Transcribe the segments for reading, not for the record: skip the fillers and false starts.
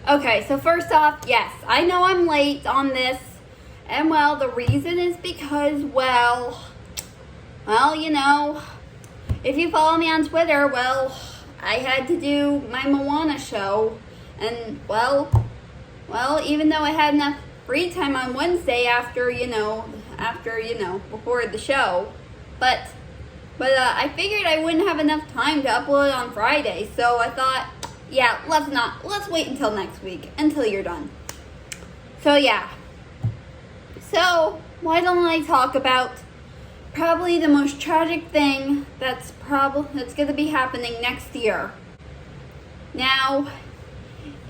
Okay, so first off, yes, I know I'm late on this. And well, the reason is because, if you follow me on Twitter, I had to do my Moana show. And even though I had enough free time on Wednesday after before the show, but I figured I wouldn't have enough time to upload on Friday, so I thought, yeah, let's wait until next week, until you're done. So yeah. So why don't I talk about probably the most tragic thing that's going to be happening next year. Now,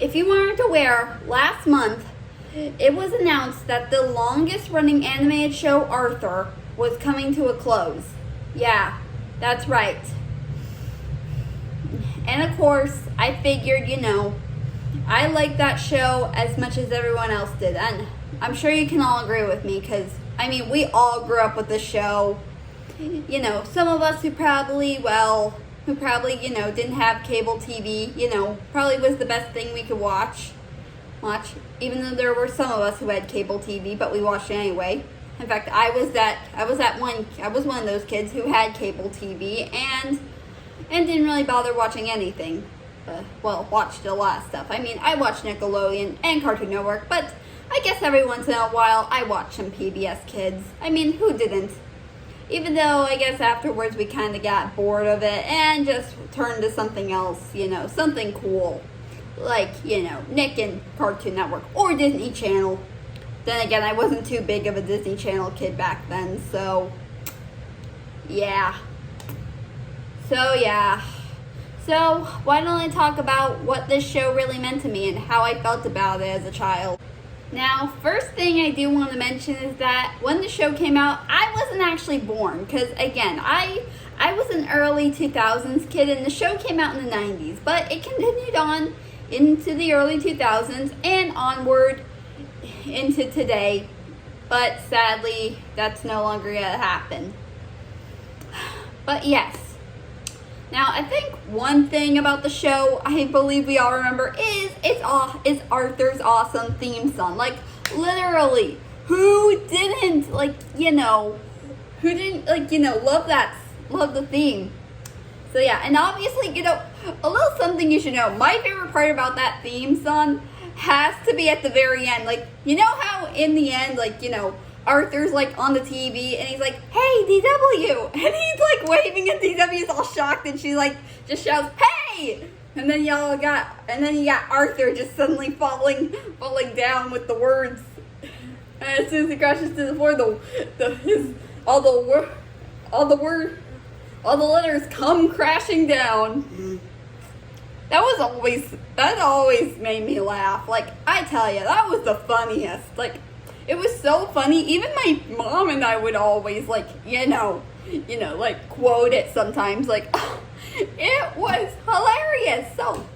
if you weren't aware, last month it was announced that the longest running animated show, Arthur, was coming to a close. Yeah, that's right. And of course, I figured, I liked that show as much as everyone else did. And I'm sure you can all agree with me because, we all grew up with the show. Some of us who probably, didn't have cable TV, probably was the best thing we could watch. Even though there were some of us who had cable TV, but we watched it anyway. In fact, I was one of those kids who had cable TV and didn't really bother watching anything. Watched a lot of stuff. I watched Nickelodeon and Cartoon Network, but I guess every once in a while I watch some PBS Kids. Who didn't? Even though I guess afterwards we kind of got bored of it and just turned to something else, something cool. Like, Nick and Cartoon Network or Disney Channel. Then again, I wasn't too big of a Disney Channel kid back then, so yeah. So why don't I talk about what this show really meant to me and how I felt about it as a child. Now, first thing I do want to mention is that when the show came out, I wasn't actually born. Because, again, I was an early 2000s kid, and the show came out in the 90s. But it continued on into the early 2000s and onward into today. But sadly, that's no longer going to happen. But yes. Now, I think one thing about the show I believe we all remember is Arthur's awesome theme song. Like, literally, who didn't, love the theme? So yeah, and obviously, a little something you should know. My favorite part about that theme song has to be at the very end. Like, how in the end, Arthur's on the TV and he's like, "Hey, DW!" And he's waving at DW's all shocked and she just shouts, "Hey!" And then you got Arthur just suddenly falling down with the words. And as soon as he crashes to the floor, all the letters come crashing down. That always made me laugh. I tell you, that was the funniest. It was so funny. Even my mom and I would always quote it sometimes. It was hilarious. So,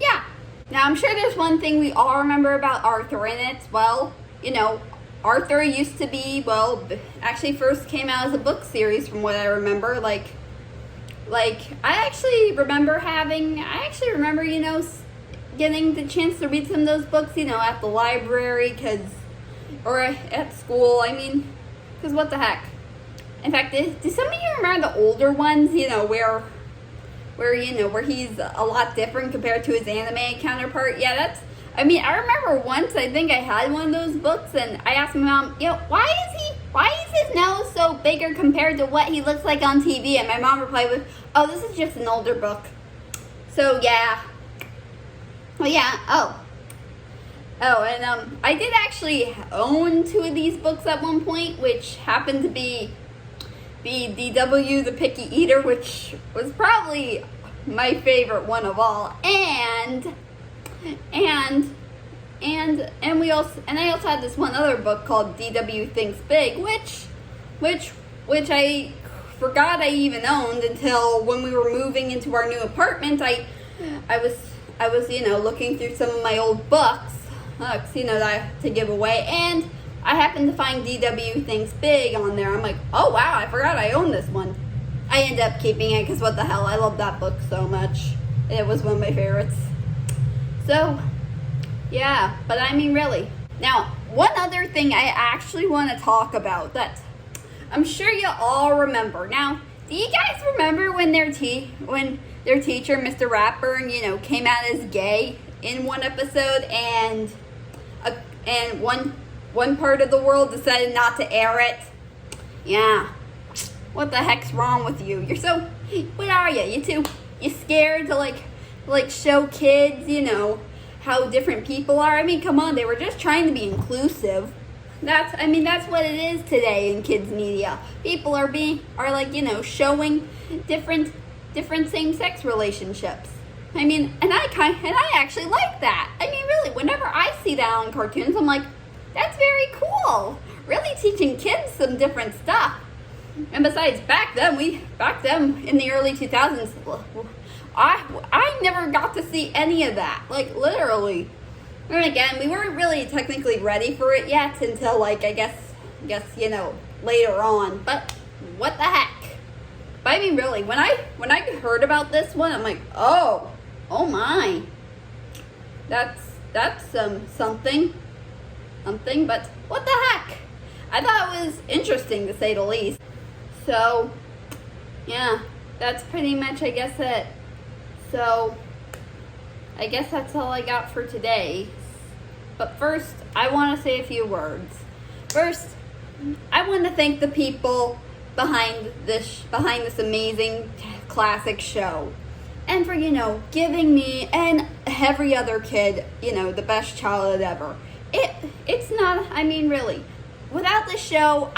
yeah. Now, I'm sure there's one thing we all remember about Arthur, and it's, Arthur used to be, actually first came out as a book series from what I remember. I actually remember, getting the chance to read some of those books, at the library, or at school, because what the heck. In fact, do some of you remember the older ones, where he's a lot different compared to his anime counterpart? Yeah, I remember once, I think I had one of those books, and I asked my mom, why is his nose so bigger compared to what he looks like on TV? And my mom replied with, "Oh, this is just an older book." So, yeah. Well, yeah, and I did actually own 2 of these books at one point, which happened to be DW the Picky Eater, which was probably my favorite one of all, and I also had this one other book called DW Thinks Big, which I forgot I even owned until when we were moving into our new apartment. I was looking through some of my old books. To give away, and I happened to find DW Thinks Big on there. I'm like, oh wow, I forgot I owned this one. I ended up keeping it because what the hell, I love that book so much. It was one of my favorites. So Yeah, but I mean, really. Now, one other thing I actually want to talk about that I'm sure you all remember. Now, do you guys remember when their teacher, Mr. Ratburn, came out as gay in one episode, and one part of the world decided not to air it? Yeah. What the heck's wrong with you? What are you? You scared to like show kids, how different people are? I mean, come on, they were just trying to be inclusive. That's what it is today in kids media. People are showing different same-sex relationships. I mean, and I actually like that. I mean, really, whenever I see that on cartoons, I'm like, that's very cool. Really teaching kids some different stuff. And besides, back then in the early 2000s, I never got to see any of that. Like, literally. And again, we weren't really technically ready for it yet until, I guess, later on. But what the heck? But I mean, really, when I heard about this one, I'm like, oh my. That's something. But what the heck? I thought it was interesting, to say the least. So, yeah, that's pretty much, I guess, it. So, I guess that's all I got for today. But first, I want to say a few words. First, I want to thank the people behind this amazing classic show. And for, giving me and every other kid, the best childhood ever. It's not, I mean, really. Without the show,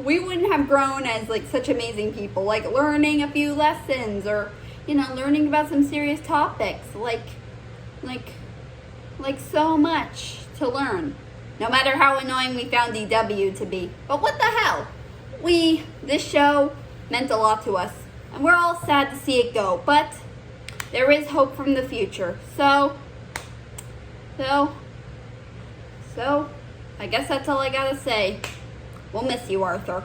we wouldn't have grown as such amazing people, learning a few lessons or learning about some serious topics, like so much to learn. No matter how annoying we found DW to be, but what the hell? This show meant a lot to us, and we're all sad to see it go. But there is hope from the future. So. I guess that's all I gotta say. We'll miss you, Arthur.